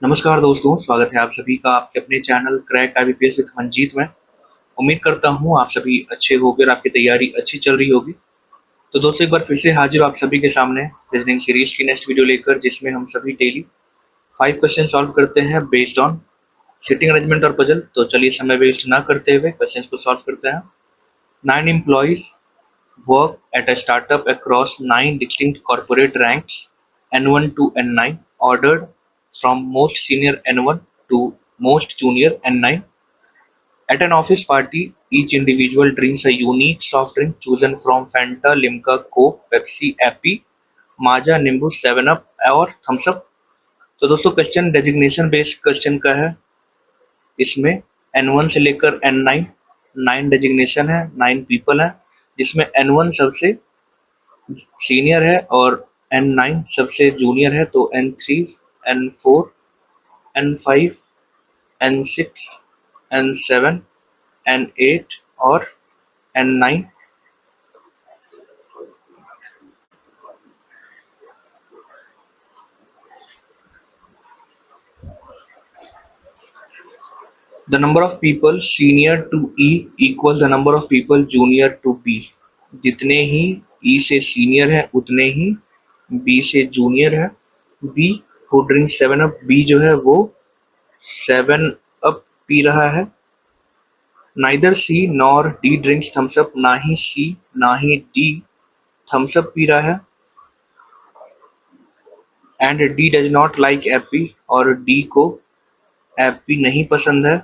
नमस्कार दोस्तों, स्वागत है आप सभी का आपके अपने channel crack IBPS with Manjeet में। उम्मीद करता हूँ आप सभी अच्छे होंगे और आपकी तैयारी अच्छी चल रही होगी। तो दोस्तों एक बार फिर से हाजिर हूँ आप सभी के सामने रीजनिंग सीरीज की नेक्स्ट वीडियो लेकर, जिसमें हम सभी डेली 5 क्वेश्चन सॉल्व करते हैं बेस्ड ऑन सिटिंग अरेंजमेंट और पजल। तो चलिए समय वेस्ट ना करते हुए क्वेश्चन को सॉल्व करते हैं। 9 employees work at a startup across 9 distinct corporate ranks N1 to N9, ordered from most senior N1 to most junior N9. At an office party, each individual drinks a unique soft drink chosen from Fanta, Limca, Coke, Pepsi, Appy, Maaza, नींबू, 7 up और Thums up. तो दोस्तों question designation based question का है। इसमें N1 से लेकर N9 9 designation है, 9 पीपल है, जिसमें N1 सबसे सीनियर है और N9 सबसे जूनियर है। तो N3, N4, N5, N6, N7, N8 और N9। The number of people senior to E equals the number of people junior to B। जितने ही E से सीनियर है उतने ही B से जूनियर है। B who drinks 7 up, B जो है वो 7 अप पी रहा है। Neither C nor D drinks thumbs up, ना ही C ना ही D थम्स अप पी रहा है। And D does not like Appy, और D को एप्पी नहीं पसंद है।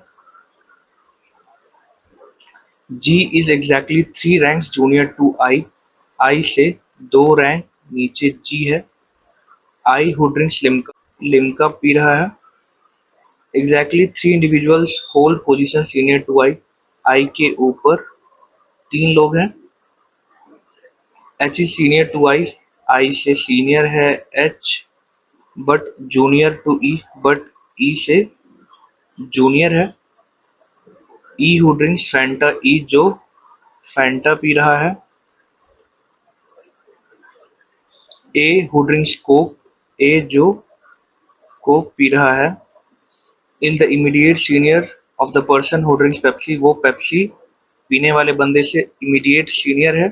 G is exactly 3 ranks junior to I, I से 2 रैंक नीचे G है। I who drinks Limca, Limca P रहा है। Exactly 3 individuals hold position senior to I, I के ऊपर 3 लोग हैं। H is senior to I से सीनियर है H, but junior to E, but E से जूनियर है। E who drinks Fanta, E जो फैंटा पी रहा है। A who drinks Coke, A जो कोक पी रहा है। Is the immediate senior of the person who drinks Pepsi, वो पेप्सी पीने वाले बंदे से इमीडिएट सीनियर है।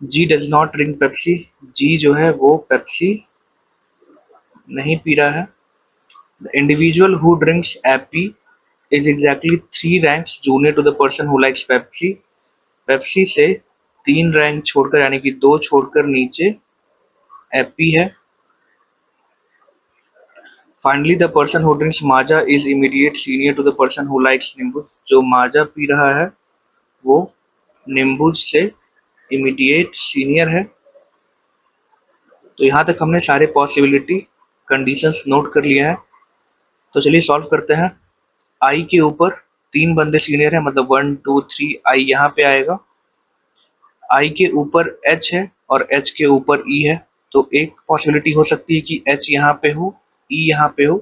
G does not drink Pepsi, G जो है वो पेप्सी नहीं पी रहा है। The individual who drinks Appy is exactly 3 ranks junior to the person who likes Pepsi, Pepsi से 3 रैंक छोड़कर यानी कि 2 छोड़कर नीचे एप्पी है। Finally the person who drinks Maaza is immediate senior to the person who likes nimbu, जो माजा P रहा है वो नींबू से इमीडिएट सीनियर है। तो यहाँ तक हमने सारे पॉसिबिलिटी कंडीशंस नोट कर लिए हैं। तो चलिए सॉल्व करते हैं। आई के ऊपर 3 बंदे सीनियर है, मतलब 1 2 3, आई यहाँ पे आएगा। आई के ऊपर H है और H के ऊपर E है। तो एक पॉसिबिलिटी हो सकती है कि H यहाँ पे हो, E यहाँ पे हो।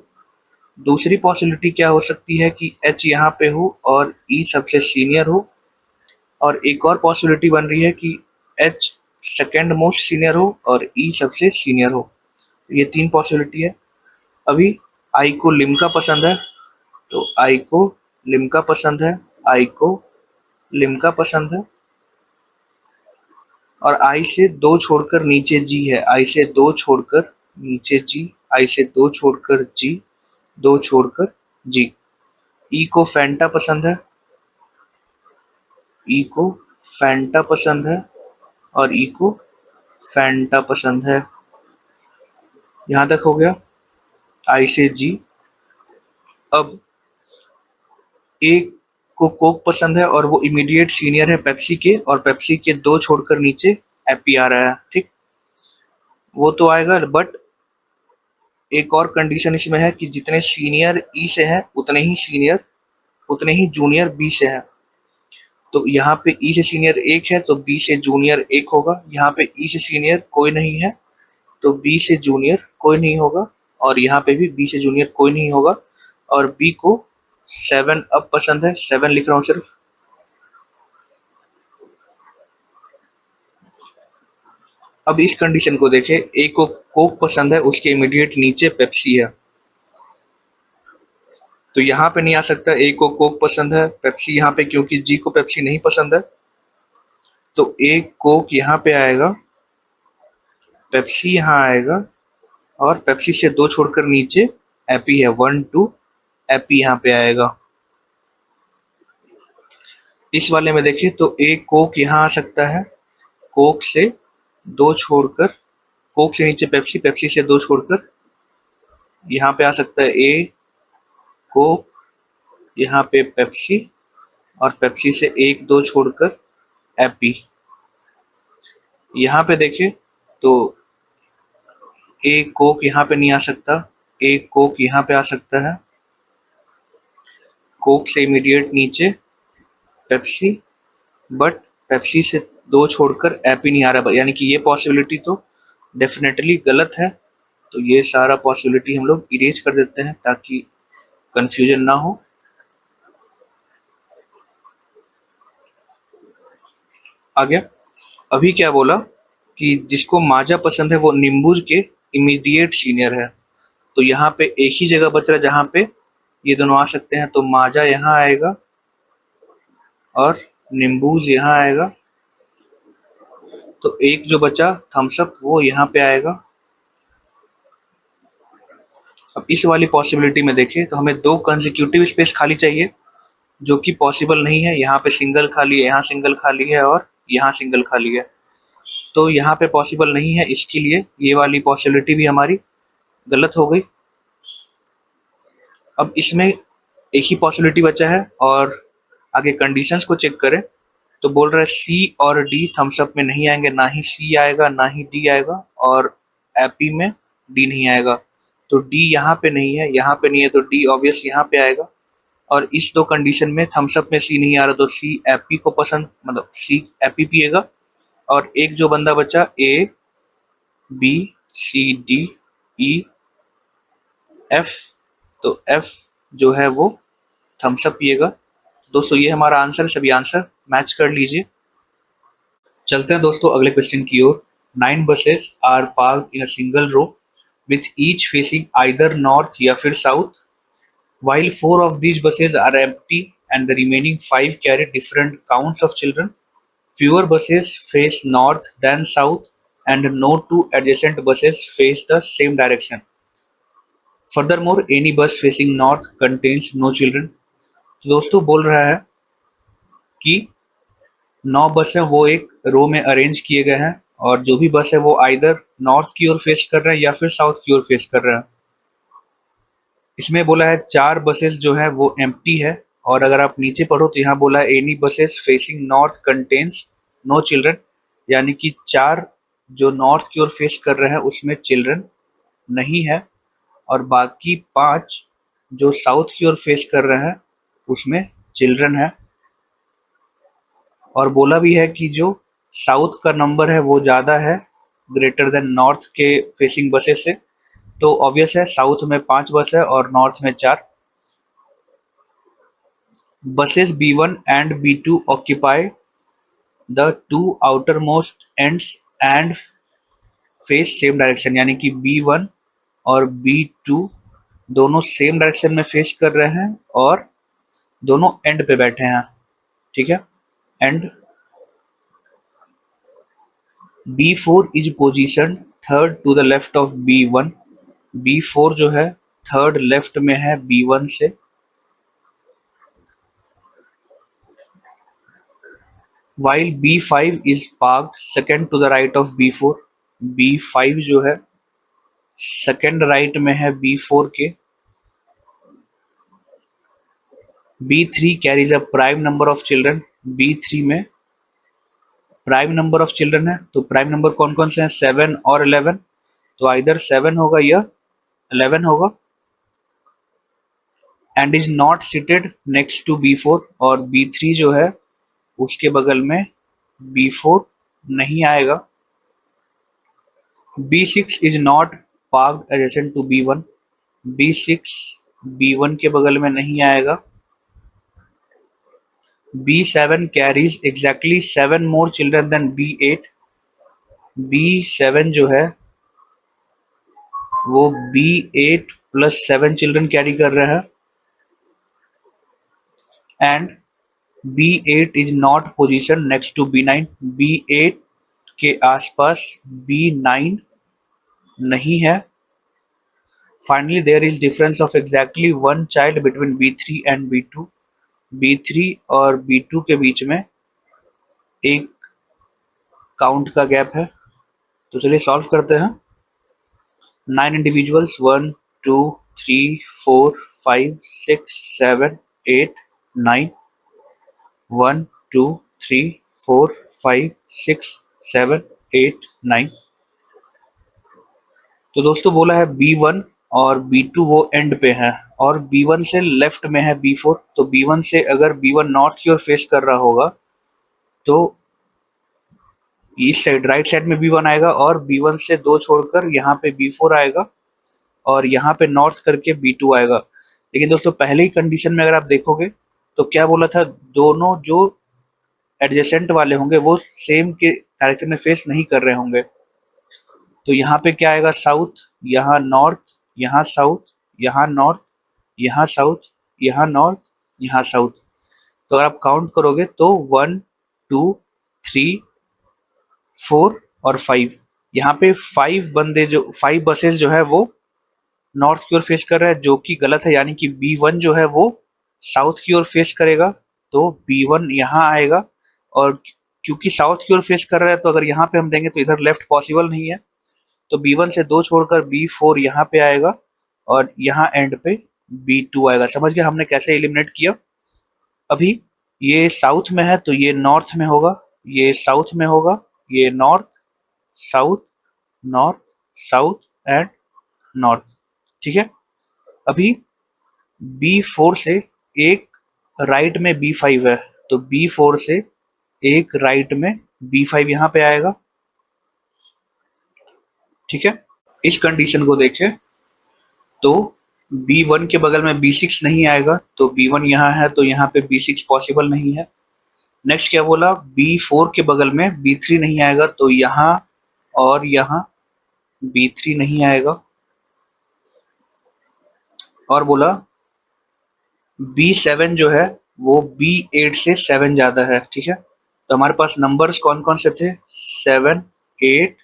दूसरी पॉसिबिलिटी क्या हो सकती है कि H यहाँ पे हो और E सबसे सीनियर हो। और एक और पॉसिबिलिटी बन रही है कि H सेकेंड मोस्ट सीनियर हो और E सबसे सीनियर हो। ये 3 पॉसिबिलिटी है। अभी आई को लिम्का पसंद है, तो आई को लिम्का पसंद है, आई को लिम्का पसंद है। और आई से 2 छोड़कर नीचे G है, आई से 2 छोड़कर नीचे G, आई से 2 छोड़कर G, 2 छोड़कर G। E को फैंटा पसंद है, E को फैंटा पसंद है और E को फैंटा पसंद है। यहाँ तक हो गया I से G। अब A को कोक पसंद है और वो इमीडिएट सीनियर है पेप्सी के, और पेप्सी के 2 छोड़कर नीचे एप्पी आ रहा है। ठीक, वो तो आएगा, बट एक और कंडीशन इसमें है कि जितने सीनियर E से हैं उतने ही जूनियर B से हैं। तो यहाँ पे E से सीनियर 1 है तो B से जूनियर 1 होगा। यहाँ पे E से सीनियर कोई नहीं है तो B से जूनियर कोई नहीं होगा, और यहाँ पे भी B से जूनियर कोई नहीं होगा। और B को 7 अप पसंद है, 7 लिख रहा हूँ सिर्फ। अब इस कंडीशन को देखें, A को कोक पसंद है, उसके इमीडिएट नीचे पेप्सी है। तो यहाँ पे नहीं आ सकता, ए को कोक पसंद है, पेप्सी यहाँ पे, क्योंकि जी को पेप्सी नहीं पसंद है, तो ए कोक यहाँ पे आएगा, पेप्सी यहाँ आएगा, और पेप्सी से 2 छोड़कर नीचे एपी है, 1 2 एपी यहाँ पे आएगा। इस वाले में देखिए तो ए कोक यहाँ आ सकता है, कोक से 2 छोड़कर, कोक से नीचे पेप्सी, पेप्सी से 2 छोड़कर यहाँ पे आ सकता है ए कोक, यहाँ पे पेप्सी, और पेप्सी से 1 2 छोड़कर एपी। यहाँ पे देखें तो ए कोक यहाँ पे नहीं आ सकता, ए कोक यहाँ पे आ सकता है, कोक से इमीडिएट नीचे पेप्सी, बट पेप्सी से 2 छोड़कर एपी नहीं आ रहा, यानी कि ये पॉसिबिलिटी तो डेफिनेटली गलत है। तो ये सारा पॉसिबिलिटी हम लोग इरेज कर देते हैं ताकि कंफ्यूजन ना हो। आ गया। अभी क्या बोला कि जिसको माजा पसंद है वो नींबूज के इमीडिएट सीनियर है, तो यहाँ पे एक ही जगह बच रहा है जहाँ पे ये दोनों आ सकते हैं, तो माजा यहाँ आएगा और नींबूज यहाँ आएगा, तो एक जो बचा थम्स अप वो यहाँ पे आएगा। अब इस वाली पॉसिबिलिटी में देखें तो हमें 2 कंसेक्यूटिव स्पेस खाली चाहिए, जो कि पॉसिबल नहीं है। यहाँ पे सिंगल खाली है, यहाँ सिंगल खाली है, और यहाँ सिंगल खाली है, तो यहाँ पे पॉसिबल नहीं है, इसके लिए ये वाली पॉसिबिलिटी भी हमारी गलत हो गई। अब इसमें एक ही पॉसिबिलिटी बचा है, और आगे कंडीशंस को चेक करें तो बोल रहा है सी और डी थम्स अप में नहीं आएंगे, ना ही सी आएगा ना ही डी आएगा, और एपी में डी नहीं आएगा, तो डी यहाँ पे नहीं है, यहाँ पे नहीं है, तो डी ऑब्वियस यहाँ पे आएगा। और इस 2 कंडीशन में थम्स अप में सी नहीं आ रहा, तो सी एपी को पसंद, मतलब सी एपी पिएगा। और एक जो बंदा बचा A B C D E F, तो एफ जो है वो थम्स अप पिएगा। दोस्तों ये हमारा आंसर, सभी आंसर मैच कर लीजिए। चलते हैं दोस्तों अगले क्वेश्चन की ओर। 9 buses are parked in a single row with each facing either north या फिर south, while 4 of these buses are empty and the remaining 5 carry different counts of children. Fewer buses face north than south and no 2 adjacent buses face the same direction. Furthermore, any bus facing north contains no children. तो दोस्तों बोल रहा है कि 9 बस हैं वो एक रो में अरेंज किए गए हैं, और जो भी बस है वो आइदर नॉर्थ की ओर फेस कर रहे हैं या फिर साउथ की ओर फेस कर रहे हैं। इसमें बोला है 4 बसेस जो है वो एम्प्टी है, और अगर आप नीचे पढ़ो तो यहाँ बोला है any buses facing north contains no children, यानी कि 4 जो नॉर्थ की ओर फेस कर रहे हैं उसमें चिल्ड्रन नहीं है, और बाकी 5 जो साउथ की ओर फेस कर रहे हैं उसमें चिल्ड्रन है। और बोला भी है कि जो साउथ का नंबर है वो ज़्यादा है ग्रेटर देन नॉर्थ के फेसिंग बसेस से, तो ऑब्वियस है साउथ में 5 बस है और नॉर्थ में 4। Buses B1 and B2 occupy the 2 outermost ends and face same direction, यानी कि B1 और B2 दोनों सेम डायरेक्शन में फेस कर रहे हैं और दोनों एंड पे बैठे हैं, ठीक है। And B4 is positioned third to the left of B1, B4 जो है थर्ड लेफ्ट में है B1 से, while B5 is parked second to the right of B4, B5 जो है सेकेंड राइट में है B4 के। B3 carries a prime number of children, B3 में प्राइम नंबर ऑफ चिल्ड्रन है, तो प्राइम नंबर कौन कौन से हैं 7 और 11, तो आइदर 7 होगा या 11 होगा। And is not seated next to B4, और B3 जो है उसके बगल में B4 नहीं आएगा। B6 is not parked adjacent to B1, B6 B1 के बगल में नहीं आएगा। B7 carries exactly 7 more children than B8, B7 जो है वो B8 प्लस 7 चिल्ड्रन कैरी कर रहे हैं। And B8 is not position next to B9। B8 के आसपास B9 नहीं है। Finally there is difference of exactly one child between B3 and B2। B3 और B2 के बीच में एक काउंट का गैप है। तो चलिए सॉल्व करते हैं। 9 इंडिविजुअल्स 1 2 3 4 5 6 7 8 9 1 2 3 4 5 6 7 8 9। तो दोस्तों बोला है B1 और B2 वो एंड पे है और B1 से लेफ्ट में है B4। तो B1 से अगर B1 नॉर्थ की ओर फेस कर रहा होगा तो ईस्ट साइड राइट साइड में B1 आएगा और B1 से 2 छोड़कर यहाँ पे B4 आएगा और यहाँ पे नॉर्थ करके B2 आएगा। लेकिन दोस्तों पहले ही कंडीशन में अगर आप देखोगे तो क्या बोला था, दोनों जो एडजेसेंट वाले होंगे वो सेम के डायरेक्शन में फेस नहीं कर रहे होंगे। तो यहाँ पे क्या आएगा, साउथ, यहाँ नॉर्थ, यहाँ साउथ, यहाँ नॉर्थ, यहाँ साउथ, यहाँ नॉर्थ, यहाँ साउथ। तो अगर आप काउंट करोगे तो 1 2 3 4 और 5, यहाँ पे 5 बसेस जो है वो नॉर्थ की ओर फेस कर रहा है, जो कि गलत है। यानी कि B1 जो है वो साउथ की ओर फेस करेगा तो B1 यहाँ आएगा। और क्योंकि साउथ की ओर फेस कर रहा है तो अगर यहाँ पे हम देंगे तो इधर लेफ्ट पॉसिबल नहीं है। तो B1 से 2 छोड़कर B4 यहाँ पे आएगा और यहाँ एंड पे B2 आएगा। समझ गए हमने कैसे एलिमिनेट किया। अभी ये साउथ में है तो ये नॉर्थ में होगा, ये साउथ में होगा, ये north south north south and north. ठीक है। अभी B4 से एक राइट में B5 है तो B4 से एक राइट में B5 यहाँ पे आएगा। ठीक है। इस कंडीशन को देखें तो B1 के बगल में B6 नहीं आएगा तो B1 यहाँ है तो यहाँ पे B6 पॉसिबल नहीं है। नेक्स्ट क्या बोला, B4 के बगल में B3 नहीं आएगा तो यहाँ और यहाँ B3 नहीं आएगा। और बोला B7 जो है वो B8 से 7 ज्यादा है। ठीक है। तो हमारे पास नंबर्स कौन कौन से थे, 7 8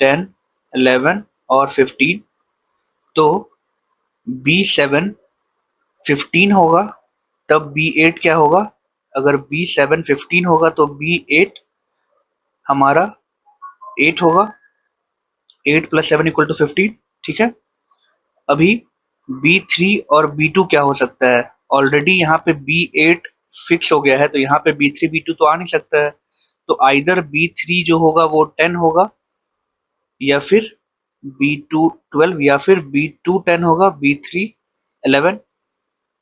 10 11 और 15। तो B7 15 होगा तब B8 क्या होगा, अगर B7 15 होगा तो B8 हमारा 8 होगा। 8 + 7 = 15। ठीक है। अभी B3 और B2 क्या हो सकता है, ऑलरेडी यहाँ पे B8 फिक्स हो गया है तो यहाँ पे B3 B2 तो आ नहीं सकता है। तो आइदर B3 जो होगा वो 10 होगा या फिर B2 12 या फिर B2 10 होगा, B3 11।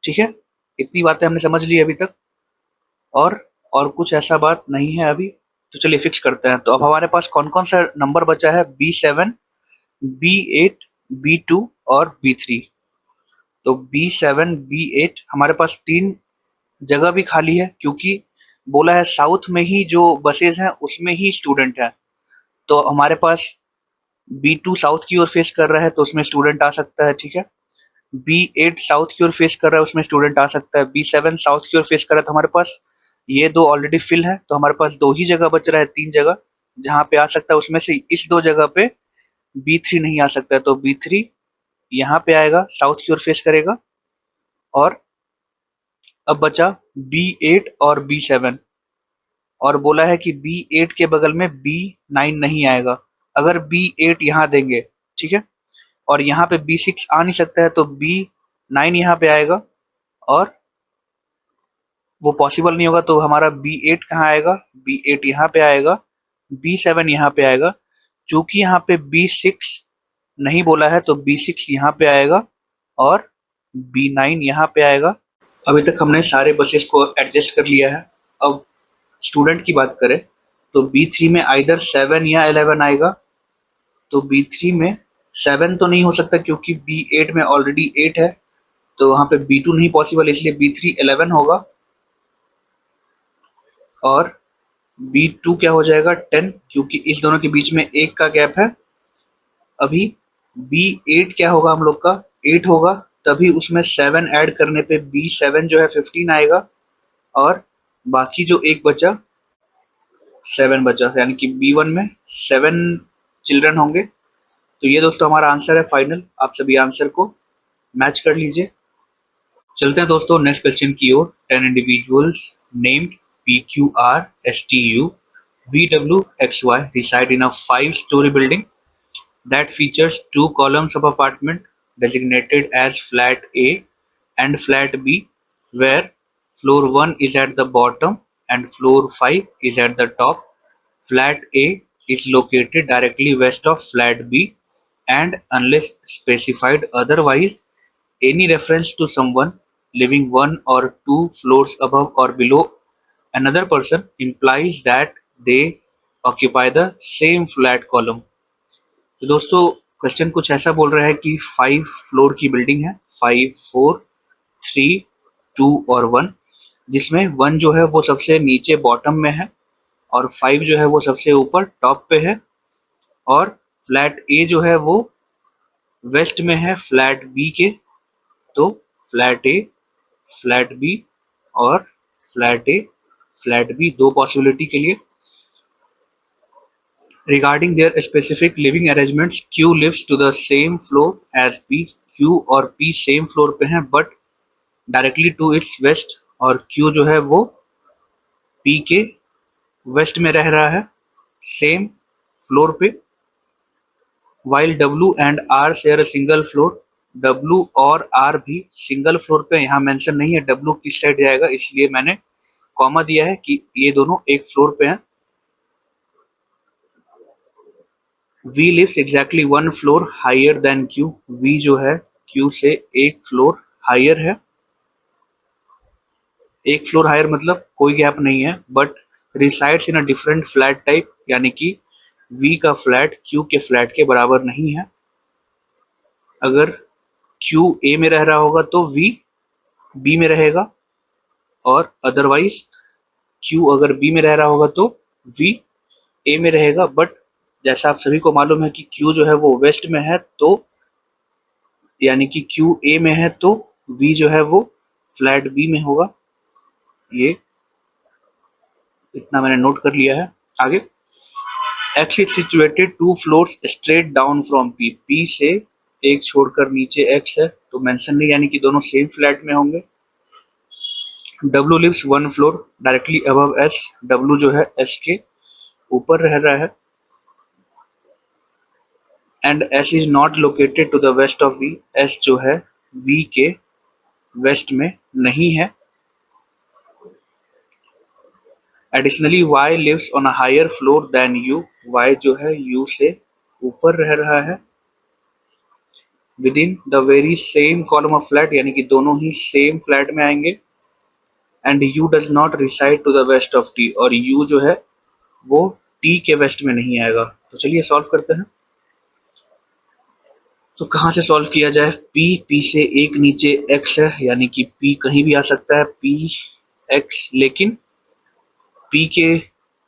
ठीक है। इतनी बातें हमने समझ ली अभी तक और कुछ ऐसा बात नहीं है अभी। तो चलिए फिक्स करते हैं। तो अब हमारे पास कौन कौन सा नंबर बचा है, B7 B8 B2 और B3। तो B7 B8 हमारे पास 3 जगह भी खाली है क्योंकि बोला है साउथ में ही जो बसेस हैं उसमें ही स्टूडेंट है। तो हमारे पास B2 साउथ की ओर फेस कर रहा है तो उसमें स्टूडेंट आ सकता है। ठीक है। B8 साउथ की ओर फेस कर रहा है उसमें स्टूडेंट आ सकता है। B7 साउथ की ओर फेस कर रहा है तो हमारे पास ये 2 ऑलरेडी फिल है तो हमारे पास 2 ही जगह बच रहा है, 3 जगह जहां पे आ सकता है। उसमें से इस 2 जगह पे B3 नहीं आ सकता है तो B3 यहाँ पे आएगा, साउथ की ओर फेस करेगा। और अब बचा B8 और B7 और बोला है कि B8 के बगल में B9 नहीं आएगा। अगर B8 यहाँ देंगे, ठीक है, और यहाँ पे B6 आ नहीं सकता है तो B9 यहाँ पे आएगा और वो पॉसिबल नहीं होगा तो हमारा B8 कहाँ आएगा, B8 यहाँ पे आएगा, B7 यहाँ पे आएगा। चूंकि यहाँ पे B6 नहीं बोला है तो B6 यहाँ पे आएगा और B9 यहाँ पे आएगा। अभी तक हमने सारे बसेस को एडजस्ट कर लिया है। अब स्टूडेंट की बात करें तो B3 में आइदर 7 या 11 आएगा। तो B3 में 7 तो नहीं हो सकता क्योंकि B8 में ऑलरेडी 8 है तो वहां पे B2 नहीं पॉसिबल, इसलिए B3 11 होगा और B2 क्या हो जाएगा 10 क्योंकि इस दोनों के बीच में 1 का गैप है। अभी B8 क्या होगा हम लोग का 8 होगा, तभी उसमें 7 ऐड करने पे B7 जो है 15 आएगा और बाकी जो एक बचा 7 बचा, यानी कि B1 में 7 चिल्ड्रन होंगे। तो ये दोस्तों हमारा आंसर है फाइनल। आप सभी आंसर को मैच कर लीजिए। चलते हैं दोस्तों नेक्स्ट क्वेश्चन की ओर। 10 individuals named PQRSTU VWXY reside in a 5-story building that features 2 columns of apartment designated as flat A and flat B, where floor 1 is at the bottom and floor 5 is at the top. Flat A is located directly west of flat B, and unless specified otherwise, any reference to someone living 1 or 2 floors above or below another person implies that they occupy the same flat column. तो दोस्तों question कुछ ऐसा बोल रहा है कि 5 floor की building है, 5, 4, 3, 2 और 1, जिसमें 1 जो है वो सबसे नीचे बॉटम में है और 5 जो है वो सबसे ऊपर टॉप पे है, और फ्लैट ए जो है वो वेस्ट में है फ्लैट बी के। तो फ्लैट ए, फ्लैट बी और फ्लैट ए, फ्लैट बी, दो पॉसिबिलिटी के लिए। Regarding their specific living arrangements, Q lives to the same floor as P. Q और P सेम फ्लोर पे हैं but directly to its west, और Q जो है वो P के वेस्ट में रह रहा है सेम फ्लोर पे। While W and R share a single floor, W और R भी सिंगल फ्लोर पे, यहाँ मेंशन नहीं है W किस साइड जाएगा, इसलिए मैंने कॉमा दिया है कि ये दोनों एक फ्लोर पे हैं। V lives exactly 1 floor higher than Q. V जो है Q से एक फ्लोर हायर है। एक फ्लोर हायर मतलब कोई गैप नहीं है, but resides in a different flat type, यानी कि V का फ्लैट Q के फ्लैट के बराबर नहीं है। अगर Q A में रह रहा होगा तो V B में रहेगा, और अदरवाइज Q अगर B में रह रहा होगा तो V A में रहेगा। बट जैसा आप सभी को मालूम है कि Q जो है वो वेस्ट में है, तो यानी कि Q A में है तो V जो है वो फ्लैट B में होगा। ये इतना मैंने नोट कर लिया है। आगे, X is situated 2 floors straight down from P. P से एक छोड़कर नीचे X है, तो मेंशन नहीं, यानी कि दोनों सेम फ्लैट में होंगे। W lives 1 floor directly above S. W जो है S के ऊपर रह रहा है। And S is not located to the west of V. S जो है V के वेस्ट में नहीं है। Additionally, Y lives on a higher floor than U. Y जो है U से ऊपर रह रहा है। Within the very same column of flat, यानी कि दोनों ही सेम फ्लैट में आएंगे। And U does not reside to the west of T. और U जो है वो T के वेस्ट में नहीं आएगा। तो चलिए सॉल्व करते हैं। तो कहाँ से सॉल्व किया जाए? P से एक नीचे X है, यानी कि P कहीं भी आ सकता है, P X, लेकिन P के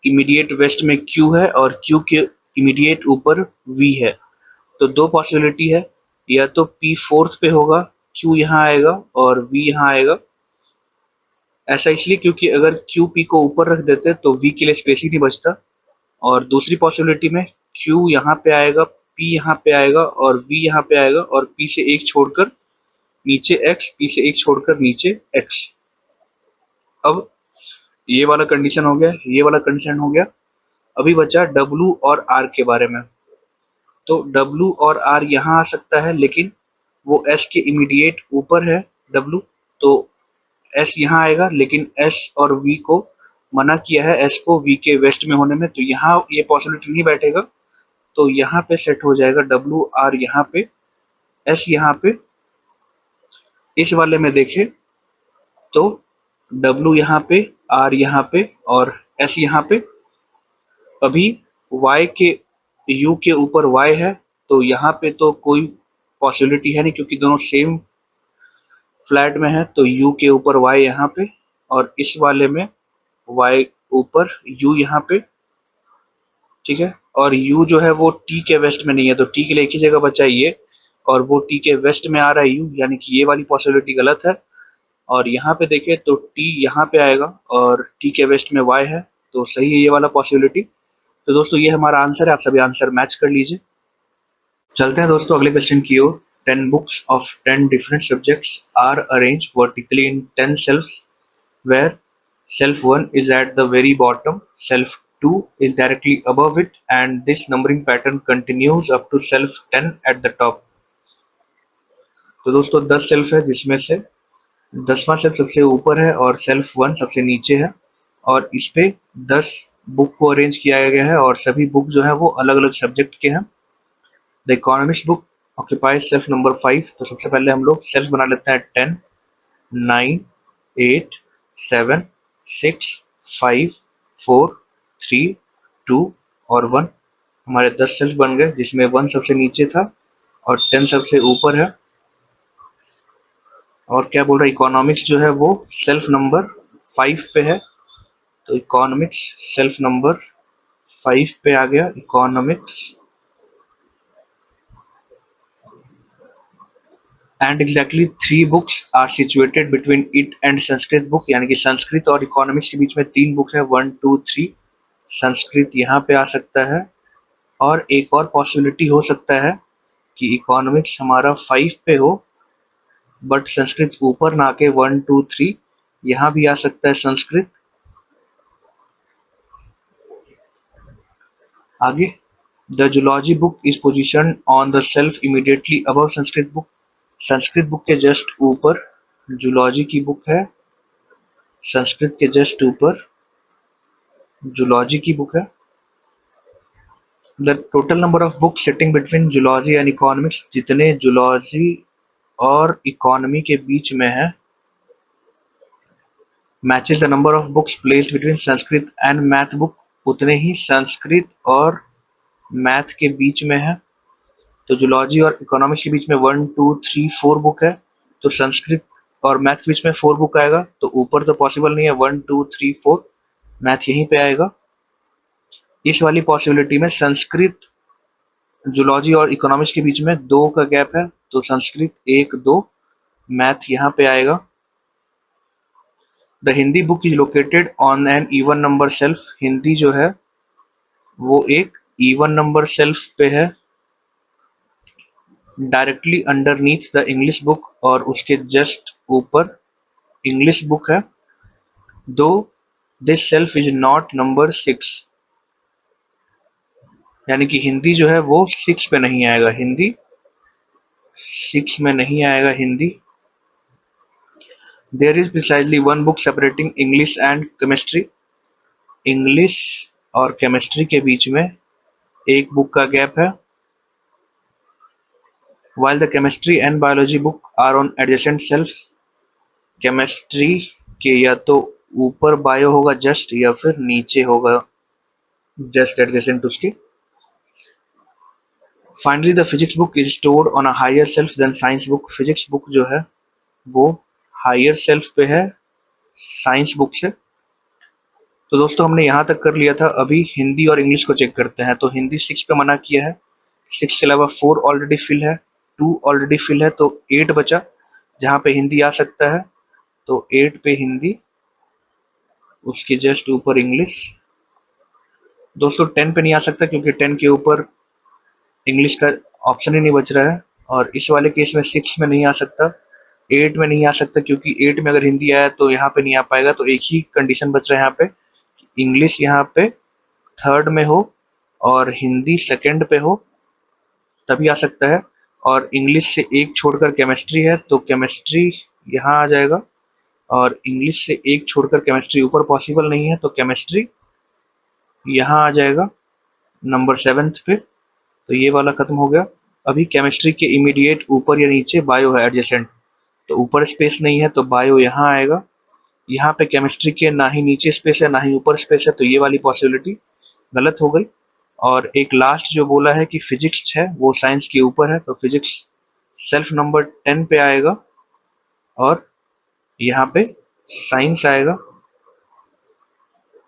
इमीडिएट वेस्ट में Q है और Q के इमीडिएट ऊपर V है। तो दो पॉसिबिलिटी है, या तो P फोर्थ पे होगा, Q यहाँ आएगा और V यहाँ आएगा। ऐसा इसलिए क्योंकि अगर Q P को ऊपर रख देते तो V के लिए स्पेस ही नहीं बचता। और दूसरी पॉसिबिलिटी में Q यहाँ पे आएगा, P यहाँ पे आएगा और V यहाँ पे आएगा, और P से एक छोड़कर नीचे X, P से एक छोड़कर नीचे X। अब ये वाला कंडीशन हो गया, ये वाला कंडीशन हो गया। अभी बचा W और R के बारे में। तो W और R यहाँ आ सकता है, लेकिन वो S के इमीडिएट ऊपर है W, तो S यहाँ आएगा, लेकिन S और V को मना किया है S को V के वेस्ट में होने में, तो यहाँ ये पॉसिबिलिटी नहीं बैठेगा। तो यहाँ पे सेट हो जाएगा W R यहाँ पे, S यहाँ पे। इस वाले में देखें तो W यहाँ पे, R यहाँ पे और S यहाँ पे। अभी Y के U के ऊपर Y है, तो यहाँ पे तो कोई पॉसिबिलिटी है नहीं क्योंकि दोनों सेम फ्लैट में है। तो U के ऊपर Y यहाँ पे, और इस वाले में Y ऊपर U यहाँ पे, ठीक है। और U जो है वो T के वेस्ट में नहीं है, तो T के लिए एक ही जगह बचा ये, और वो T के वेस्ट में आ रहा है U, यानी कि ये वाली पॉसिबिलिटी गलत है। और यहाँ पे देखें तो टी यहाँ पे आएगा और टी के वेस्ट में वाई है, तो सही है ये वाला पॉसिबिलिटी। तो दोस्तों ये हमारा आंसर है, आप सभी आंसर मैच कर लीजिए। चलते हैं दोस्तों अगले क्वेश्चन की ओर। 10 books of 10 different subjects are arranged vertically in 10 shelves, where shelf 1 is at the very bottom, shelf 2 is directly above it, and this numbering pattern continues up to shelf 10 at the top. तो दोस्तों 10 shelf है, जिसमें से 10वां shelf सबसे ऊपर है और shelf 1 सबसे नीचे है, और इस पे 10 बुक को अरेंज किया गया है और सभी बुक जो है वो अलग अलग सब्जेक्ट के हैं। The economics book occupies shelf number 5। तो सबसे पहले हम लोग शेल्फ बना लेते हैं 10, 9, 8, 7, 6, 5, 4, 3, 2 और 1। हमारे 10 शेल्फ बन गए, जिसमें 1 सबसे नीचे था और 10 सबसे ऊपर है। और क्या बोल रहा है, इकोनॉमिक्स जो है वो सेल्फ नंबर 5 पे है, तो इकोनॉमिक्स सेल्फ नंबर 5 पे आ गया economics. And exactly 3 books are situated between it and Sanskrit book, यानी कि संस्कृत और इकोनॉमिक्स के बीच में 3 बुक है, 1, 2, 3। संस्कृत यहाँ पे आ सकता है, और एक और पॉसिबिलिटी हो सकता है कि इकोनॉमिक्स हमारा 5 पे हो बट संस्कृत ऊपर ना के 1, 2, 3 यहाँ भी आ सकता है संस्कृत। आगे, the zoology book is position on the shelf immediately above Sanskrit book. Sanskrit book के जस्ट ऊपर जूलॉजी की बुक है, संस्कृत के जस्ट ऊपर जूलॉजी की बुक है। The total number of books sitting between zoology and economics, जितने जूलॉजी और इकोनॉमी के बीच में है, matches the number of books placed between Sanskrit and math book, उतने ही संस्कृत और मैथ के बीच में है। तो जूलॉजी और इकोनॉमिक्स के बीच में 1, 2, 3, 4 बुक है, तो संस्कृत और मैथ के बीच में 4 बुक आएगा, तो ऊपर तो पॉसिबल नहीं है, 1, 2, 3, 4 मैथ यहीं पे आएगा। इस वाली पॉसिबिलिटी में संस्कृत जूलॉजी और इकोनॉमिक्स के बीच में 2 का गैप है, तो संस्कृत 1, 2 मैथ यहाँ पे आएगा। The Hindi book is located on an even number shelf, Hindi जो है वो एक इवन नंबर शेल्फ पे है, directly underneath the English book, और उसके जस्ट ऊपर इंग्लिश बुक है। दो this shelf is not number 6, यानी कि हिंदी जो है वो 6 पे नहीं आएगा, हिंदी 6 में नहीं आएगा Hindi. There is precisely 1 book separating English and chemistry, English और केमिस्ट्री के बीच में 1 बुक का गैप है। while the chemistry and biology book are on adjacent shelves, chemistry के या तो ऊपर बायो होगा जस्ट, या फिर नीचे होगा जस्ट एडजेसेंट उसके। Finally the physics book is stored on a higher shelf than science book, physics book जो है वो हायर शेल्फ पे है साइंस बुक से। तो दोस्तों हमने यहाँ तक कर लिया था, अभी हिंदी और इंग्लिश को चेक करते हैं। तो हिंदी 6 पे मना किया है, 6 के अलावा 4 ऑलरेडी फिल है, 2 ऑलरेडी फिल है, तो 8 बचा जहाँ पे हिंदी आ सकता है। तो 8 पे हिंदी, उसके जस्ट ऊपर इंग्लिश। दोस्तों 10 पे नहीं आ सकता क्योंकि 10 के ऊपर इंग्लिश का ऑप्शन ही नहीं बच रहा है, और इस वाले केस में 6 में नहीं आ सकता, 8 में नहीं आ सकता क्योंकि 8 में अगर हिंदी आया तो यहाँ पे नहीं आ पाएगा। तो एक ही कंडीशन बच रहा है यहाँ पे, इंग्लिश यहाँ पे थर्ड में हो और हिंदी सेकंड पे हो, तभी आ सकता है। और इंग्लिश से एक छोड़कर केमिस्ट्री है, तो केमिस्ट्री यहाँ आ जाएगा, और इंग्लिश से एक छोड़कर केमिस्ट्री ऊपर पॉसिबल नहीं है, तो केमिस्ट्री यहाँ आ जाएगा नंबर 7 पे। तो ये वाला खत्म हो गया। अभी केमिस्ट्री के इमीडिएट ऊपर या नीचे बायो है एडजेसेंट, तो ऊपर स्पेस नहीं है तो बायो यहाँ आएगा। यहाँ पे केमिस्ट्री के ना ही नीचे स्पेस है ना ही ऊपर स्पेस है, तो ये वाली पॉसिबिलिटी गलत हो गई। और एक लास्ट जो बोला है कि फिजिक्स है वो साइंस के ऊपर है, तो फिजिक्स सेल्फ नंबर 10 पे आएगा और यहाँ पे साइंस आएगा।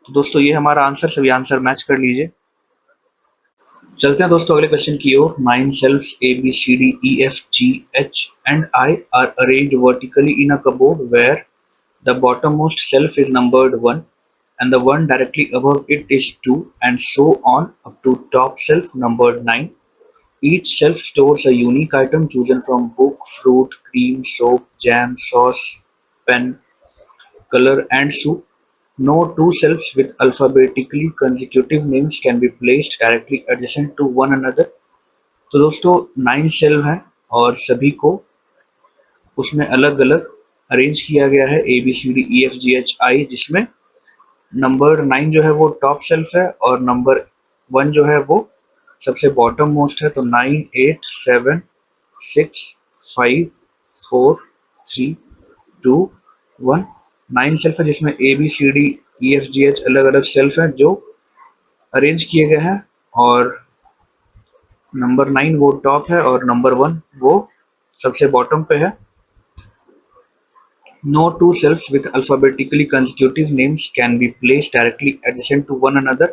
तो दोस्तों ये हमारा आंसर, सभी आंसर मैच कर लीजिए। चलते हैं दोस्तों अगले क्वेश्चन की ओर। 9 shelves A, B, C, D, E, F, G, H and I are arranged vertically in a cupboard where The bottommost shelf is numbered 1 and the one directly above it is 2 and so on up to top shelf numbered 9. Each shelf stores a unique item chosen from book, fruit, cream, soap, jam, sauce, pen, color and soup. No two shelves with alphabetically consecutive names can be placed directly adjacent to one another. तो दोस्तों 9 shelf हैं और सभी को उसमें अलग अलग arrange किया गया है ABCDEFGHI, जिसमें नंबर 9 जो है वो टॉप शेल्फ है और नंबर 1 जो है वो सबसे बॉटम मोस्ट है। तो 9, 8, 7, 6, 5, 4, 3, 2, 1। 9 शेल्फ है जिसमें ABCDEFGH अलग अलग शेल्फ हैं जो अरेंज किए गए हैं और नंबर 9 वो टॉप है और नंबर 1 वो सबसे बॉटम पे है। No two shelves with alphabetically consecutive names can be placed directly adjacent to one another।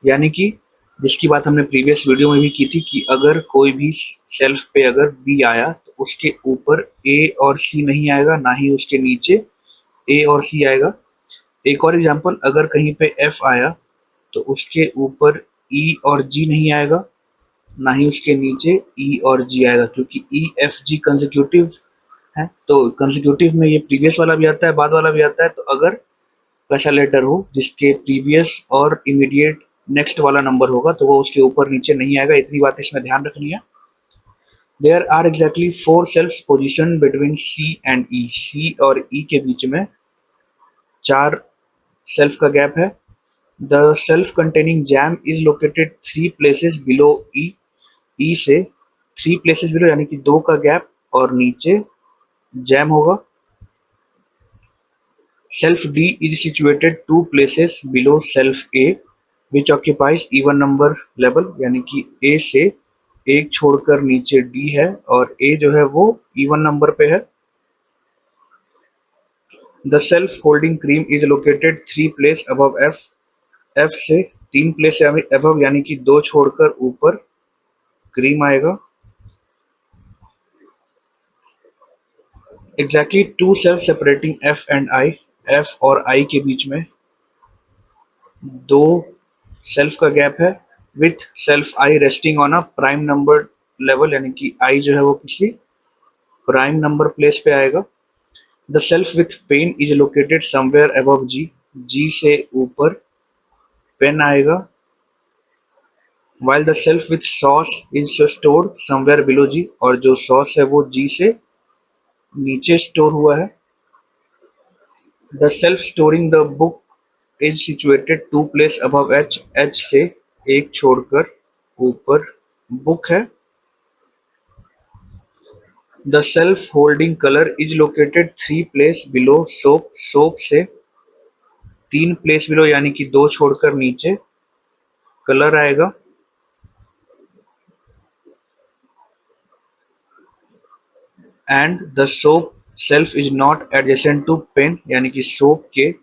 यानी कि जिसकी बात हमने प्रीवियस वीडियो में भी की थी कि अगर कोई भी शेल्फ पे अगर B आया तो उसके ऊपर A और C नहीं आएगा, ना ही उसके नीचे A और C आएगा। एक और एग्जांपल, अगर कहीं पे F आया तो उसके ऊपर E और G नहीं आएगा, ना ही उसके नीचे E और G आएगा, क्योंकि E F G कंसेक्यूटिव है। तो कंसेक्यूटिव में ये प्रीवियस वाला भी आता है, बाद वाला भी आता है। तो अगर वैसा लेटर हो जिसके प्रीवियस और इमीडिएट नेक्स्ट वाला नंबर होगा तो वो उसके ऊपर नीचे नहीं आएगा। इतनी बात इसमें ध्यान रखनी है। There are exactly 4 shelfs position between C and E। C और E के बीच में 4 शेल्फ का गैप है। The shelf containing jam is located 3 places below E। E से 3 प्लेसेस बिलो यानी कि 2 का गैप और नीचे जैम होगा। Shelf D is situated 2 places below shelf A which occupies even number level, यानी कि A से एक छोड़कर नीचे D है और A जो है वो even नंबर पे है। The shelf holding cream is located 3 place above F। F से 3 place above यानी कि 2 छोड़कर ऊपर क्रीम आएगा। Exactly 2 shelves separating F and I। F और I के बीच में 2 शेल्फ का गैप है। With shelf I resting on a prime number level, यानी कि आई जो है वो किसी प्राइम नंबर प्लेस पे आएगा। The shelf with pen is located somewhere above G. G से ऊपर पेन आएगा। While the shelf with sauce is stored somewhere below G, और जो सॉस है वो जी से नीचे स्टोर हुआ है। The shelf storing the book is situated 2 place above H. H से एक छोड़कर ऊपर बुक है। The shelf holding colour is located 3 place below soap. Soap से 3 प्लेस बिलो यानी कि 2 छोड़कर नीचे कलर आएगा। And the soap shelf is not adjacent to pen, यानी कि सोप के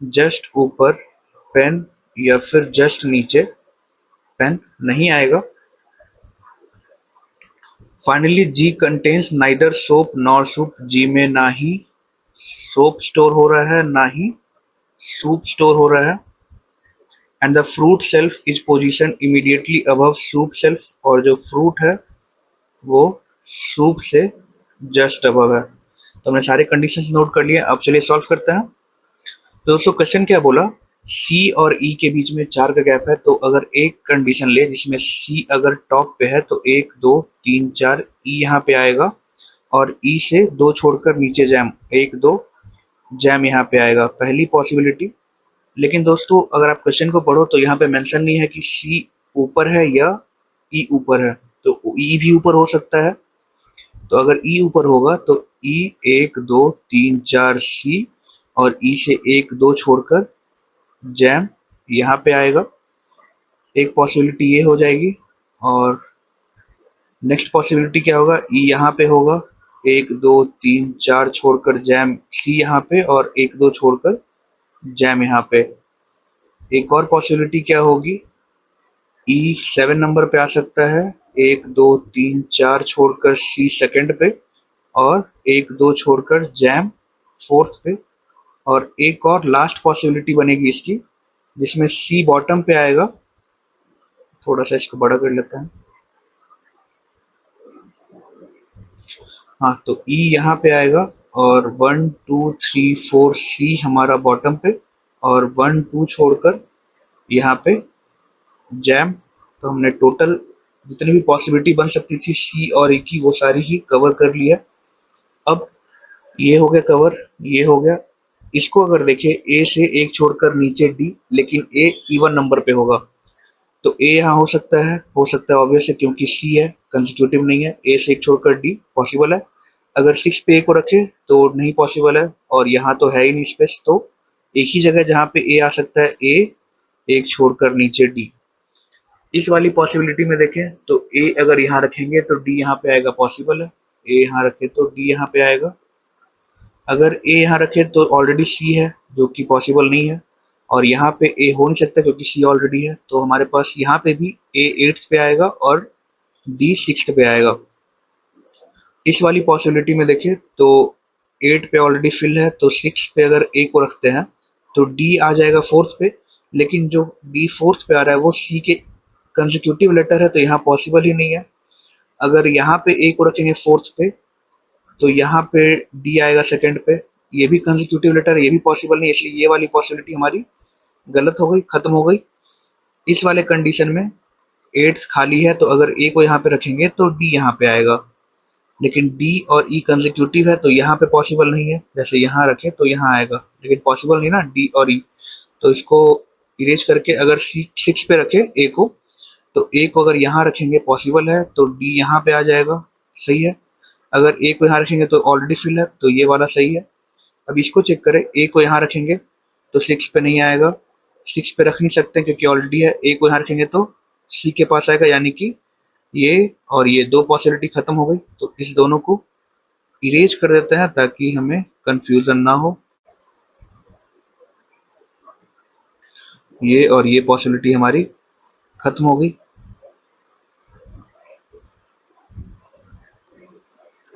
जस्ट ऊपर पेन या फिर जस्ट नीचे पेन नहीं आएगा। Finally G contains neither soap nor soup. G में ना ही सोप स्टोर हो रहा है ना ही सूप स्टोर हो रहा है। And the fruit shelf is position immediately above soup shelf, और जो फ्रूट है वो सूप से जस्ट अबव है। तो हमने सारे कंडीशंस नोट कर लिए। अब चलिए सॉल्व करते हैं। तो दोस्तों क्वेश्चन क्या बोला, सी और ई के बीच में 4 का गैप है। तो अगर एक कंडीशन ले जिसमें सी अगर टॉप पे है तो 1 2 3 4 ई यहाँ पे आएगा, और ई से 2 छोड़कर नीचे जैम 1 2 जैम यहाँ पे आएगा, पहली पॉसिबिलिटी। लेकिन दोस्तों अगर आप क्वेश्चन को पढ़ो तो यहाँ पे मेंशन नहीं है कि सी ऊपर है या ई ऊपर है। तो ई भी ऊपर हो सकता है। तो अगर ई ऊपर होगा तो ई 1 2 3 4 सी और ई से 1 2 छोड़कर जैम यहाँ पे आएगा। एक पॉसिबिलिटी ये हो जाएगी। और नेक्स्ट पॉसिबिलिटी क्या होगा, ई यहाँ पे होगा, 1 2 3 4 छोड़कर जैम सी यहाँ पे और 1 2 छोड़कर जैम यहाँ पे। एक और पॉसिबिलिटी क्या होगी, ई 7 नंबर पे आ सकता है, 1 2 3 4 छोड़कर सी सेकंड पे और 1 2 छोड़कर जैम फोर्थ पे। और एक और लास्ट पॉसिबिलिटी बनेगी इसकी, जिसमें सी बॉटम पे आएगा। थोड़ा सा इसको बड़ा कर लेते हैं। हाँ, तो ई यहाँ पे आएगा और 1 2 3 4 सी हमारा बॉटम पे, और 1 2 छोड़कर यहाँ पे जैम। तो हमने टोटल जितनी भी पॉसिबिलिटी बन सकती थी सी और ई की, वो सारी ही कवर कर लिया। अब ये हो गया कवर, ये हो गया। इसको अगर देखें, ए से एक छोड़कर नीचे डी, लेकिन ए इवन नंबर पे होगा, तो ए यहाँ हो सकता है ऑब्वियस है, क्योंकि सी है, कंसेक्यूटिव नहीं है। ए से एक छोड़कर डी पॉसिबल है। अगर 6 पे ए को रखे तो नहीं पॉसिबल है, और यहाँ तो है ही नहीं स्पेस, तो एक ही जगह जहाँ पे ए आ सकता है, ए एक छोड़कर नीचे डी। इस वाली पॉसिबिलिटी में देखें तो ए अगर यहाँ रखेंगे तो डी यहाँ पे आएगा, पॉसिबल है। ए यहाँ रखे तो डी यहाँ पे आएगा। अगर ए यहाँ रखे तो ऑलरेडी सी है, जो कि पॉसिबल नहीं है, और यहाँ पे ए हो नहीं सकता क्योंकि सी ऑलरेडी है। तो हमारे पास यहाँ पे भी ए 8th पे आएगा और डी 6th पे आएगा। इस वाली पॉसिबिलिटी में देखें तो 8 पे ऑलरेडी फिल है, तो 6 पे अगर ए को रखते हैं तो डी आ जाएगा 4th पे, लेकिन जो डी 4th पे आ रहा है वो सी के कंसेक्यूटिव लेटर है, तो यहाँ पॉसिबल ही नहीं है। अगर यहाँ पे ए को रखेंगे 4th पे, तो यहाँ पे डी आएगा 2nd पे, ये भी कंसेक्यूटिव लेटर है, ये भी पॉसिबल नहीं है, इसलिए ये वाली पॉसिबिलिटी हमारी गलत हो गई, खत्म हो गई। इस वाले कंडीशन में 8th खाली है, तो अगर ए को यहाँ पे रखेंगे तो डी यहाँ पे आएगा, लेकिन डी और ई कंसेक्यूटिव है, तो यहाँ पे पॉसिबल नहीं है। जैसे यहाँ रखे तो यहाँ आएगा, लेकिन पॉसिबल नहीं ना डी और ई, तो इसको इरेज करके अगर 6 पे रखे ए को, तो ए को अगर यहाँ रखेंगे पॉसिबल है, तो डी यहाँ पे आ जाएगा, सही है। अगर ए को यहाँ रखेंगे तो ऑलरेडी फिल है, तो ये वाला सही है। अब इसको चेक करें, ए को यहाँ रखेंगे तो 6 पे नहीं आएगा, 6 पे रख नहीं सकते क्योंकि ऑलरेडी है। ए को यहाँ रखेंगे तो सी के पास आएगा, यानी कि ये और ये दो पॉसिबिलिटी खत्म हो गई। तो इस दोनों को इरेज कर देते हैं ताकि हमें कंफ्यूजन ना हो। ये और ये पॉसिबिलिटी हमारी खत्म हो गई।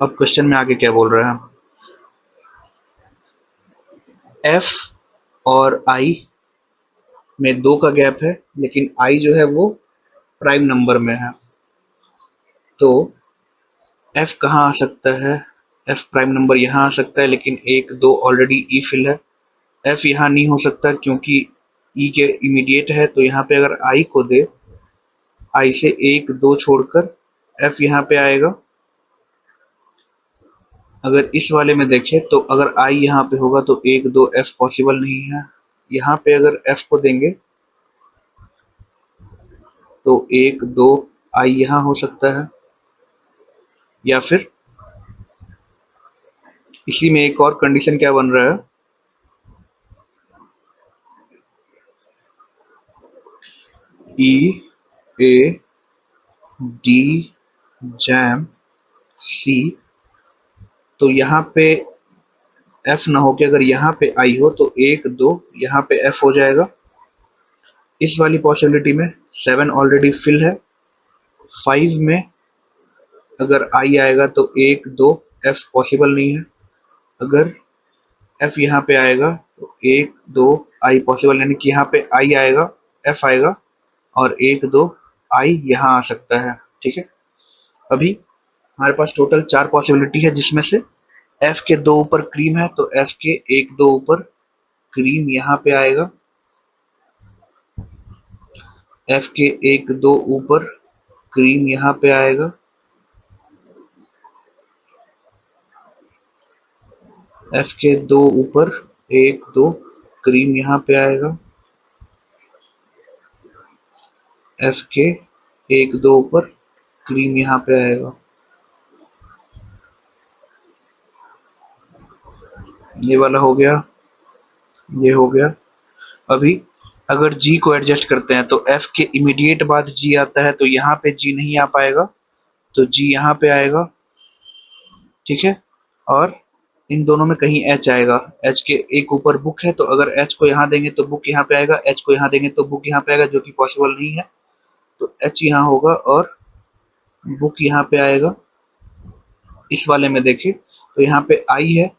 अब क्वेश्चन में आगे क्या बोल रहे हैं, एफ और आई में 2 का गैप है, लेकिन आई जो है वो प्राइम नंबर में है। तो एफ कहाँ आ सकता है, एफ प्राइम नंबर यहाँ आ सकता है, लेकिन 1 2 ऑलरेडी ई फिल है। एफ यहाँ नहीं हो सकता क्योंकि ई के इमीडिएट है, तो यहाँ पे अगर आई को दे, आई से 1 2 छोड़कर एफ यहाँ पे आएगा। अगर इस वाले में देखें तो अगर आई यहाँ पे होगा तो 1 2 एफ पॉसिबल नहीं है। यहाँ पे अगर एफ को देंगे तो 1 2 आई यहाँ हो सकता है, या फिर इसी में एक और कंडीशन क्या बन रहा है, ई ए डी जैम सी। तो यहाँ पे एफ ना हो के अगर यहाँ पे आई हो तो 1 2 यहाँ पे एफ हो जाएगा। इस वाली पॉसिबिलिटी में 7 ऑलरेडी फिल है, 5 में अगर आई आएगा तो 1 2 एफ पॉसिबल नहीं है। अगर एफ यहाँ पे आएगा तो 1 2 आई पॉसिबल, यानी कि यहाँ पे आई आएगा, एफ आएगा, और 1 2 आई यहाँ आ सकता है। ठीक है, अभी हमारे पास टोटल 4 पॉसिबिलिटी है, जिसमें से एफ के 2 ऊपर क्रीम है, तो एफ के 1 2 ऊपर क्रीम यहाँ पे आएगा। एफ के 1 2 ऊपर क्रीम यहाँ पे आएगा। एफ के 2 ऊपर 1 2 क्रीम यहाँ पे आएगा। एफ के 1 2 ऊपर क्रीम यहाँ पे आएगा। ये वाला हो गया, ये हो गया। अभी अगर जी को एडजस्ट करते हैं तो एफ के इमीडिएट बाद जी आता है, तो यहाँ पे जी नहीं आ पाएगा, तो जी यहाँ पे आएगा। ठीक है, और इन दोनों में कहीं एच आएगा। एच के एक ऊपर बुक है, तो अगर एच को यहाँ देंगे तो बुक यहाँ पे आएगा, एच को यहाँ देंगे तो बुक यहाँ पे आएगा, जो कि पॉसिबल नहीं है। तो एच यहाँ होगा और बुक यहाँ पे आएगा। इस वाले में देखिए तो यहाँ पे आई है,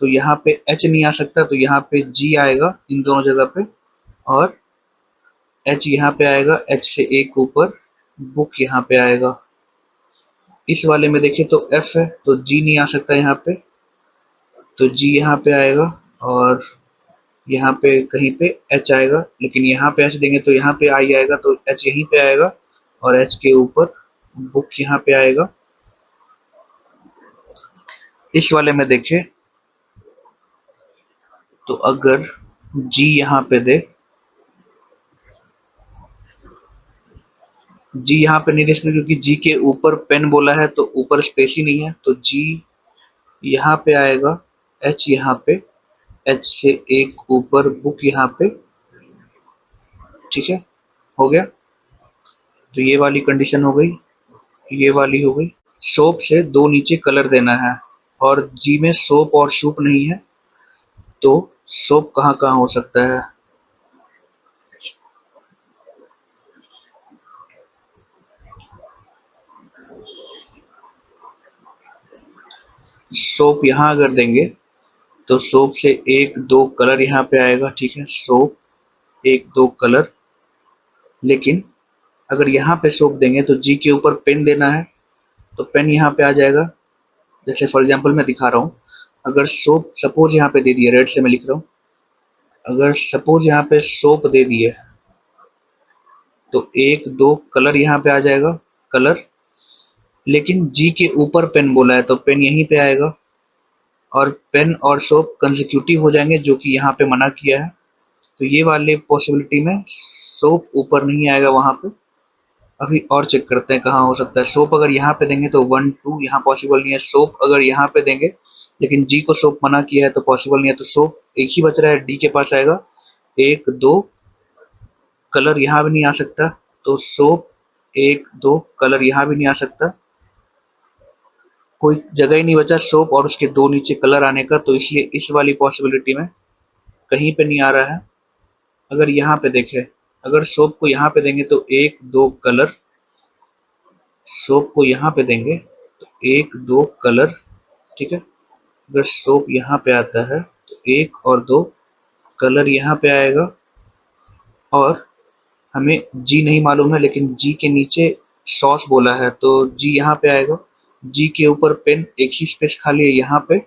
तो यहाँ पे एच नहीं आ सकता, तो यहाँ पे जी आएगा इन दोनों जगह पे, और एच यहाँ पे आएगा, एच से एक ऊपर बुक यहाँ पे आएगा। इस वाले में देखिए तो एफ है तो जी नहीं आ सकता यहाँ पे, तो जी यहाँ पे आएगा, और यहाँ पे कहीं पे एच आएगा, लेकिन यहाँ पे एच देंगे तो यहाँ पे आई आएगा, तो एच यहीं पे आएगा, और एच के ऊपर बुक यहाँ पे आएगा। इस वाले में देखें तो अगर जी यहाँ पे दे, जी यहाँ पे नहीं दे सकते क्योंकि जी के ऊपर पेन बोला है तो ऊपर स्पेस ही नहीं है, तो जी यहाँ पे आएगा, एच यहाँ पे, एच से एक ऊपर बुक यहाँ पे। ठीक है, हो गया। तो ये वाली कंडीशन हो गई, ये वाली हो गई। सोप से दो नीचे कलर देना है, और जी में सोप और सूप नहीं है, तो सोप कहाँ कहाँ हो सकता है? सोप यहाँ अगर देंगे तो सोप से एक दो कलर यहाँ पे आएगा। ठीक है, सोप एक दो कलर, लेकिन अगर यहाँ पे सोप देंगे तो जी के ऊपर पेन देना है, तो पेन यहाँ पे आ जाएगा। जैसे फॉर एग्जांपल मैं दिखा रहा हूँ, अगर सोप सपोज यहाँ पे दे दिए, रेड से मैं लिख रहा हूँ, अगर सपोज यहाँ पे सोप दे दिए तो एक दो कलर यहाँ पे आ जाएगा, कलर, लेकिन जी के ऊपर पेन बोला है तो पेन यहीं पे आएगा, और पेन और सोप कंसेक्यूटिव हो जाएंगे जो कि यहाँ पे मना किया है। तो ये वाले पॉसिबिलिटी में सोप ऊपर नहीं आएगा वहां पे। अभी और चेक करते हैं कहाँ हो सकता है। सोप अगर यहाँ पे देंगे तो 1 2 यहाँ पॉसिबल नहीं है। सोप अगर यहाँ पे देंगे लेकिन जी को सोप मना किया है तो पॉसिबल नहीं है, तो सोप एक ही बच रहा है, डी के पास आएगा। एक दो कलर यहाँ भी नहीं आ सकता, तो सोप एक दो कलर यहाँ भी नहीं आ सकता, कोई जगह ही नहीं बचा सोप और उसके दो नीचे कलर आने का, तो इसलिए इस वाली पॉसिबिलिटी में कहीं पे नहीं आ रहा है। अगर यहाँ पे देखें, अगर सोप को यहाँ पे देंगे तो एक दो कलर, सोप को यहाँ पे देंगे तो एक दो कलर। ठीक है, अगर सोप यहाँ पे आता है तो एक और दो कलर यहाँ पे आएगा, और हमें जी नहीं मालूम है लेकिन जी के नीचे सॉस बोला है तो जी यहाँ पे आएगा। जी के ऊपर पेन एक ही स्पेस खाली है यहाँ पे,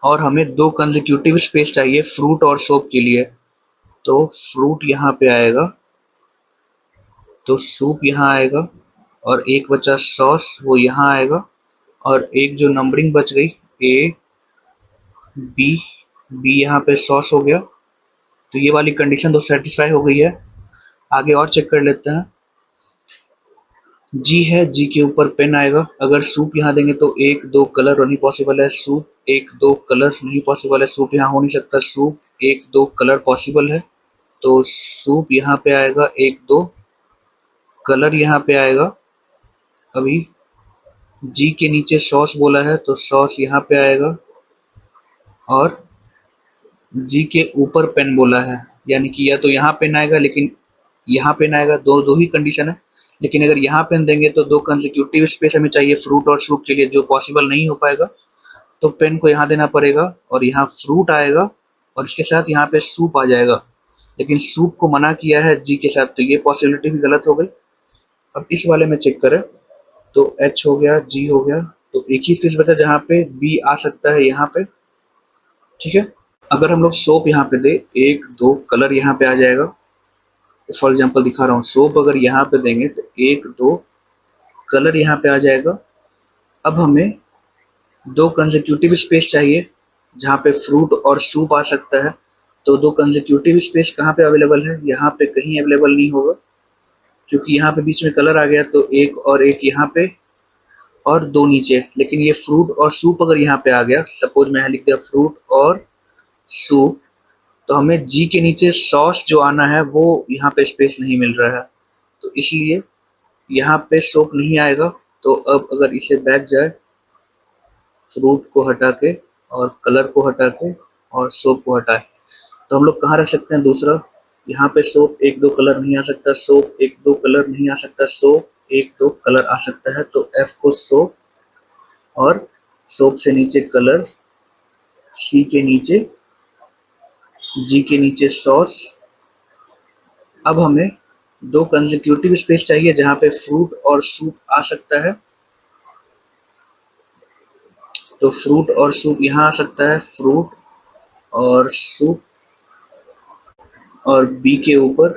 और हमें दो कंसेक्यूटिव स्पेस चाहिए फ्रूट और सोप के लिए, तो फ्रूट यहाँ पे आएगा, तो सूप यहाँ आएगा, और एक बचा सॉस वो यहाँ आएगा, और एक जो नंबरिंग बच गई ए बी, बी यहाँ पे सॉस हो गया। तो ये वाली कंडीशन तो सेटिस्फाई हो गई है। आगे और चेक कर लेते हैं। जी है, जी के ऊपर पेन आएगा। अगर सूप यहाँ देंगे तो एक दो कलर नहीं पॉसिबल है, सूप एक दो कलर नहीं पॉसिबल है, सूप यहाँ हो नहीं सकता, सूप एक दो कलर पॉसिबल है, तो सूप यहाँ पे आएगा, एक दो कलर यहाँ पे आएगा। अभी जी के नीचे सॉस बोला है तो सॉस यहाँ पे आएगा, और जी के ऊपर पेन बोला है, यानी कि या तो यहाँ पेन आएगा लेकिन यहाँ पेन आएगा, दो दो ही कंडीशन है। लेकिन अगर यहाँ पेन देंगे तो दो कंसेक्यूटिव स्पेस हमें चाहिए फ्रूट और सूप के लिए, जो पॉसिबल नहीं हो पाएगा, तो पेन को यहाँ देना पड़ेगा, और यहाँ फ्रूट आएगा और इसके साथ यहाँ पे सूप आ जाएगा, लेकिन सूप को मना किया है जी के साथ, तो ये पॉसिबिलिटी भी गलत हो गई। अब इस वाले में चेक करें तो एच हो गया, जी हो गया, तो एक ही स्पेस बचा जहाँ पे बी आ सकता है यहाँ पे। ठीक है, अगर हम लोग सोप यहाँ पे दे, एक दो कलर यहाँ पे आ जाएगा। फॉर एग्जांपल दिखा रहा हूँ, सोप अगर यहाँ पे देंगे तो एक दो कलर यहाँ पे आ जाएगा। अब हमें दो कंसेक्यूटिव स्पेस चाहिए जहाँ पे फ्रूट और सूप आ सकता है, तो दो कंसेक्यूटिव स्पेस कहाँ पे अवेलेबल है? यहाँ पे कहीं अवेलेबल नहीं होगा, क्योंकि यहाँ पे बीच में कलर आ गया, तो एक और एक यहाँ पे और दो नीचे। लेकिन ये फ्रूट और सूप अगर यहाँ पे आ गया, सपोज मैं यहाँ लिख दिया फ्रूट और सूप, तो हमें जी के नीचे सॉस जो आना है वो यहाँ पे स्पेस नहीं मिल रहा है, तो इसलिए यहाँ पे सोप नहीं आएगा। तो अब अगर इसे बैक जाए, फ्रूट को हटा के और कलर को हटा के और सोप को हटाए, तो हम लोग कहाँ रख सकते हैं? दूसरा, यहाँ पे सोप एक दो कलर नहीं आ सकता, सोप एक दो कलर नहीं आ सकता, सोप एक दो कलर आ सकता है, तो एफ को सोप और सोप से नीचे कलर, सी के नीचे, जी के नीचे सॉस। अब हमें दो कंसेक्यूटिव स्पेस चाहिए जहां पे फ्रूट और सूप आ सकता है, तो फ्रूट और सूप यहाँ आ सकता है, फ्रूट और सूप, और बी के ऊपर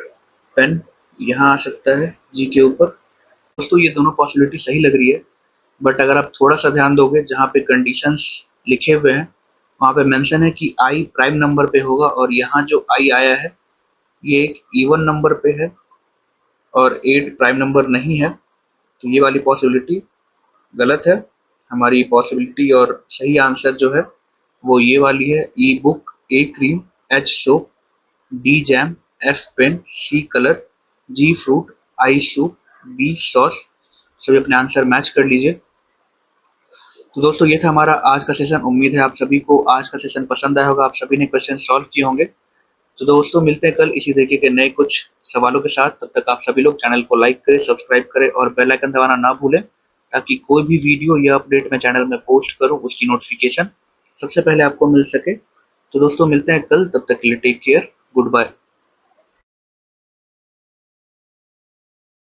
पेन यहाँ आ सकता है, जी के ऊपर। दोस्तों ये दोनों पॉसिबिलिटी सही लग रही है, बट अगर आप थोड़ा सा ध्यान दोगे जहाँ पे कंडीशंस लिखे हुए हैं वहाँ पे मेंशन है कि आई प्राइम नंबर पे होगा, और यहाँ जो आई आया है ये एक इवन नंबर पे है और 8 प्राइम नंबर नहीं है, तो ये वाली पॉसिबिलिटी गलत है। हमारी पॉसिबिलिटी और सही आंसर जो है वो ये वाली है, E book, A cream, H soap, D jam, F pen, C colour, G fruit, I soup, B sauce. सभी अपने आंसर मैच कर लीजिए। तो दोस्तों ये था हमारा आज का सेशन। उम्मीद है आप सभी को आज का सेशन पसंद आया होगा, आप सभी ने क्वेश्चन सॉल्व किए होंगे। तो दोस्तों मिलते हैं कल इसी तरीके के नए कुछ सवालों के साथ। तब तक आप सभी लोग चैनल को लाइक करें, सब्सक्राइब करें और बेल आइकन दबाना ना भूलें, ताकि कोई भी वीडियो या अपडेट मैं चैनल में पोस्ट करूं उसकी नोटिफिकेशन सबसे पहले आपको मिल सके। तो दोस्तों मिलते हैं कल, तब तक के लिए टेक केयर, गुड बाय।